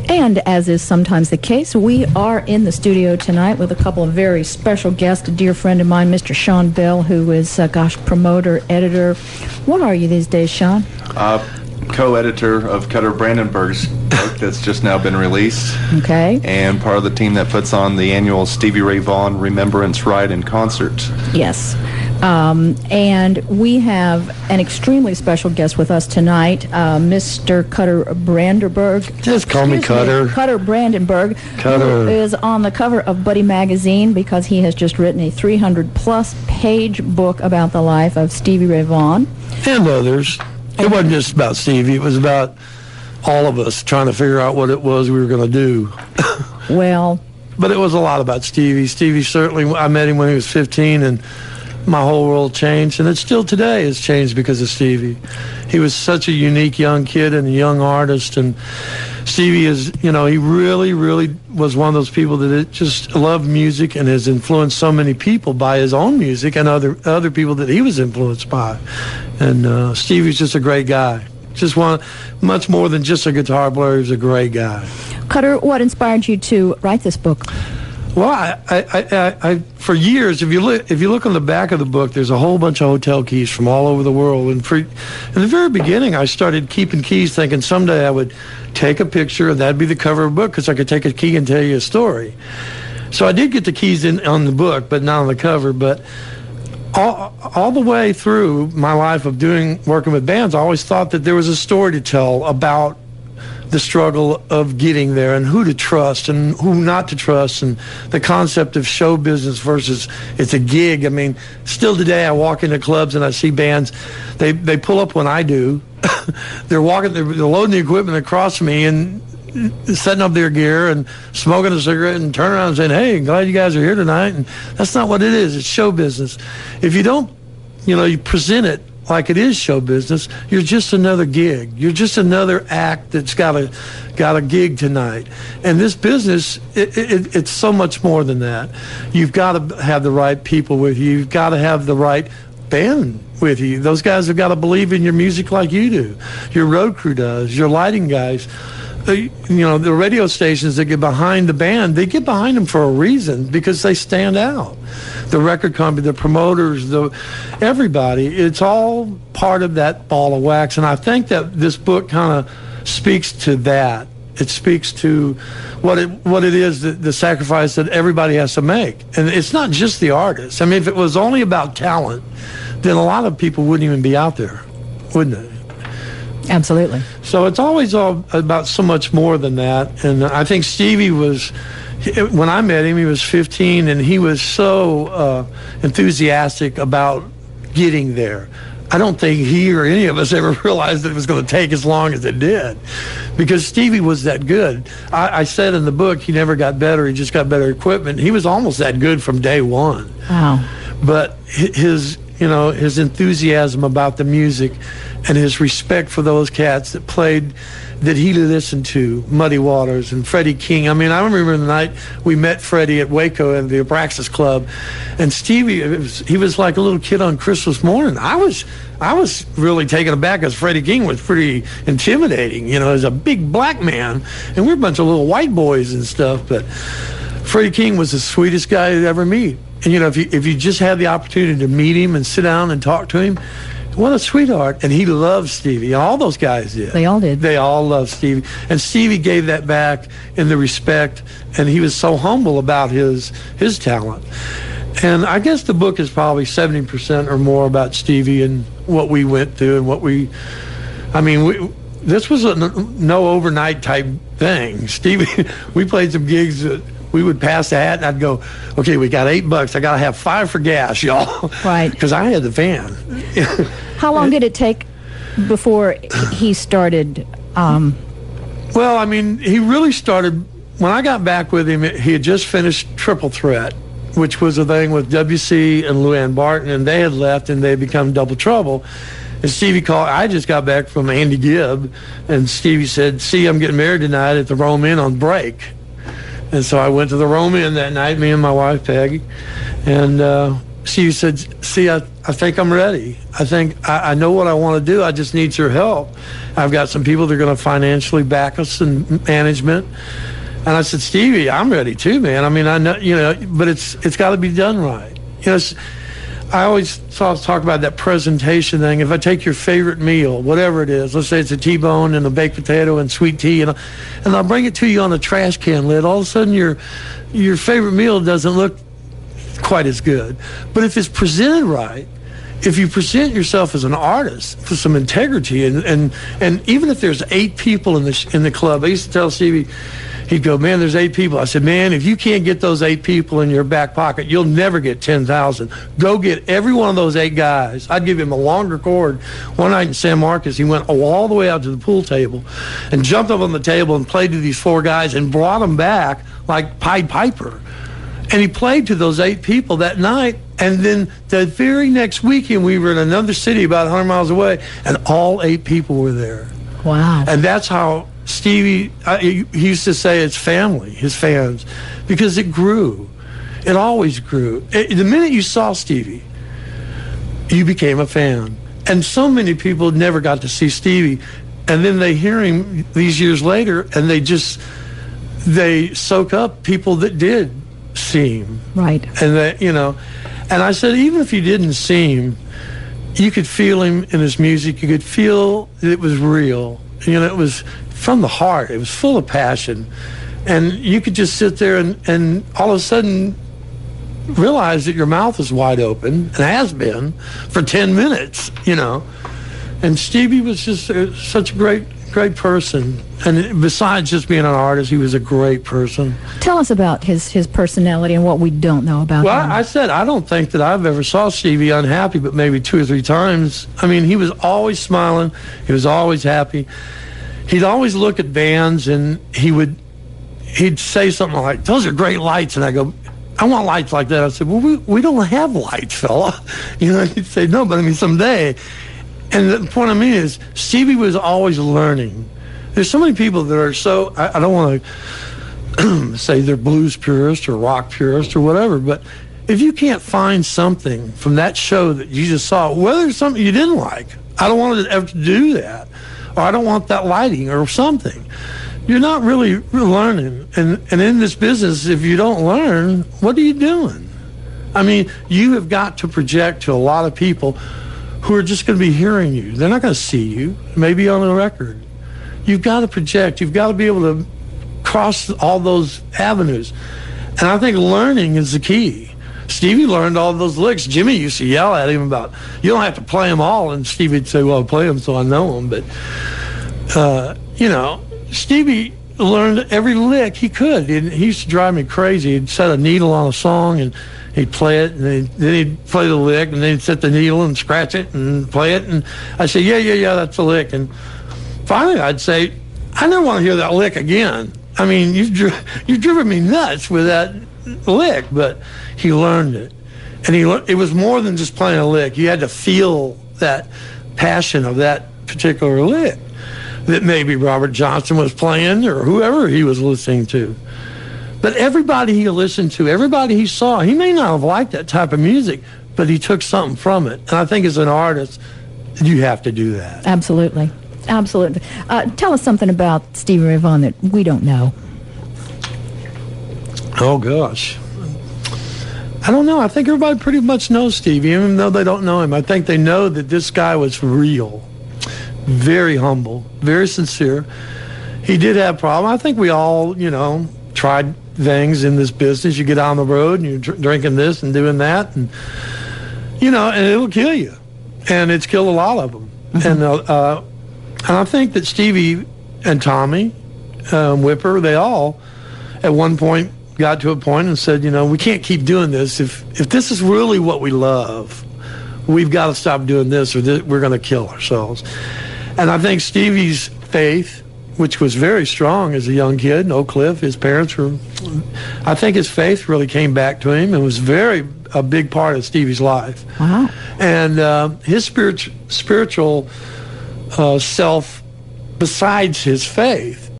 And as is sometimes the case, we are in the studio tonight with a couple of very special guests, a dear friend of mine, Mr. Sean Bell, who is, promoter, editor. What are you these days, Sean? Co-editor of Cutter Brandenburg's book that's just now been released. Okay. And part of the team that puts on the annual Stevie Ray Vaughan Remembrance Ride in Concert. Yes. And we have an extremely special guest with us tonight, Mr. Cutter Brandenburg. Just call me Cutter. Cutter Brandenburg, Cutter. who is on the cover of Buddy Magazine because he has just written a 300-plus page book about the life of Stevie Ray Vaughan. And others. It wasn't just about Stevie. It was about all of us trying to figure out what it was we were going to do. Well. But it was a lot about Stevie. Stevie certainly, I met him when he was 15, and my whole world changed, and it still today has changed because of Stevie. He was such a unique young kid and a young artist, and Stevie is, he really, really was one of those people that just loved music and has influenced so many people by his own music and other people that he was influenced by. And Stevie's just a great guy. Just much more than just a guitar player. He was a great guy. Cutter, what inspired you to write this book? Well, I for years, if you look on the back of the book, there's a whole bunch of hotel keys from all over the world. And in the very beginning, I started keeping keys, thinking someday I would take a picture and that'd be the cover of a book because I could take a key and tell you a story. So I did get the keys on the book, but not on the cover. But all the way through my life of working with bands, I always thought that there was a story to tell about the struggle of getting there and who to trust and who not to trust, and the concept of show business versus it's a gig. I mean, still today I walk into clubs and I see bands, they pull up when I do. they're loading the equipment across from me and setting up their gear and smoking a cigarette and turning around and saying, hey, glad you guys are here tonight. And that's not what it is. It's show business. If you don't, you present it like it is show business, you're just another gig. You're just another act that's got a gig tonight. And this business, it's so much more than that. You've got to have the right people with you. You've got to have the right band with you. Those guys have got to believe in your music like you do. Your road crew does. Your lighting guys. The radio stations that get behind the band, they get behind them for a reason because they stand out. The record company, the promoters, everybody, it's all part of that ball of wax. And I think that this book kind of speaks to that. It speaks to what it is, the sacrifice that everybody has to make. And it's not just the artist. I mean, if it was only about talent, then a lot of people wouldn't even be out there, wouldn't it? Absolutely. So it's always all about so much more than that. And I think Stevie when I met him, he was 15, and he was so enthusiastic about getting there. I don't think he or any of us ever realized that it was going to take as long as it did, because Stevie was that good. I said in the book, he never got better. He just got better equipment. He was almost that good from day one. Wow. But his enthusiasm about the music and his respect for those cats that he listened to, Muddy Waters and Freddie King. I mean, I remember the night we met Freddie at Waco at the Abraxas Club, and Stevie, he was like a little kid on Christmas morning. I was really taken aback because Freddie King was pretty intimidating, as a big black man, and we're a bunch of little white boys and stuff, but Freddie King was the sweetest guy you'd ever meet. And, if you just had the opportunity to meet him and sit down and talk to him, what a sweetheart. And he loved Stevie. All those guys did. They all did. They all loved Stevie. And Stevie gave that back in the respect, and he was so humble about his talent. And I guess the book is probably 70% or more about Stevie and what we went through and this was a no overnight type thing. Stevie, we played some gigs that we would pass the hat, and I'd go, okay, we got $8. I got to have $5 for gas, y'all. Right. Because I had the van. How long did it take before he started? Well, he really started, when I got back with him, he had just finished Triple Threat, which was a thing with W.C. and Luann Barton, and they had left, and they had become Double Trouble. And Stevie called, I just got back from Andy Gibb, and Stevie said, see, I'm getting married tonight at the Rome Inn on break. And so I went to the Rome Inn that night, me and my wife, Peggy. And Stevie said, see, I think I'm ready. I think I know what I want to do. I just need your help. I've got some people that are going to financially back us in management. And I said, Stevie, I'm ready too, man. I mean, I know, but it's got to be done right. I always talk about that presentation thing. If I take your favorite meal, whatever it is, let's say it's a T-bone and a baked potato and sweet tea, and I'll bring it to you on a trash can lid, all of a sudden your favorite meal doesn't look quite as good. But if it's presented right, if you present yourself as an artist with some integrity, and even if there's 8 people in the club, I used to tell Stevie, he'd go, man, there's 8 people. I said, man, if you can't get those 8 people in your back pocket, you'll never get 10,000. Go get every one of those 8 guys. I'd give him a longer cord. One night in San Marcos, he went all the way out to the pool table and jumped up on the table and played to these 4 guys and brought them back like Pied Piper. And he played to those 8 people that night. And then the very next weekend, we were in another city about 100 miles away, and all 8 people were there. Wow. And that's how Stevie, he used to say it's family, his fans, because it grew. It always grew. The minute you saw Stevie, you became a fan. And so many people never got to see Stevie. And then they hear him these years later, and they soak up people that did see him. Right. And and I said, even if you didn't see him, you could feel him in his music. You could feel that it was real. It was from the heart. It was full of passion. And you could just sit there and all of a sudden realize that your mouth is wide open, and has been for 10 minutes, And Stevie was just such a great person. And besides just being an artist, he was a great person. Tell us about his personality and what we don't know about him. Well, I said, I don't think that I've ever saw Stevie unhappy, but maybe 2 or 3 times. I mean, he was always smiling. He was always happy. He'd always look at bands, and he'd say something like, those are great lights. And I go, I want lights like that. I said, well, we don't have lights, fella. He'd say, no, but I mean, someday. And the point I mean is, Stevie was always learning. There's so many people that are so, I don't want to say they're blues purists or rock purists or whatever, but if you can't find something from that show that you just saw, whether it's something you didn't like, I don't want to ever do that, or I don't want that lighting or something, you're not really learning. And in this business, if you don't learn, what are you doing? I mean, you have got to project to a lot of people who are just going to be hearing you. They're not going to see you, maybe on a record. You've got to project. You've got to be able to cross all those avenues. And I think learning is the key. Stevie learned all those licks. Jimmy used to yell at him about, you don't have to play them all. And Stevie would say, well, I'll play them so I know them. But, Stevie learned every lick he could. He used to drive me crazy. He'd set a needle on a song, and he'd play it, and then he'd play the lick, and then he'd set the needle and scratch it and play it. And I'd say, yeah, that's the lick. And finally I'd say, I never want to hear that lick again. I mean, you've driven me nuts with that lick. But he learned it. And it was more than just playing a lick. You had to feel that passion of that particular lick that maybe Robert Johnson was playing or whoever he was listening to. But everybody he listened to, everybody he saw, he may not have liked that type of music, but he took something from it. And I think as an artist, you have to do that. Absolutely. Absolutely. Tell us something about Stevie Ray Vaughan that we don't know. Oh, gosh. I don't know. I think everybody pretty much knows Stevie, even though they don't know him. I think they know that this guy was real, very humble, very sincere. He did have problems. I think we all, tried things in this business. You get on the road and you're drinking this and doing that, and and it'll kill you. And it's killed a lot of them. Mm-hmm. And I think that Stevie and Tommy Whipper, they all at one point got to a point and said, we can't keep doing this. If this is really what we love, we've got to stop doing this, or we're going to kill ourselves. And I think Stevie's faith, which was very strong as a young kid in Oak Cliff, his parents were, I think his faith really came back to him and was a big part of Stevie's life. Wow. And his spiritual self, besides his faith,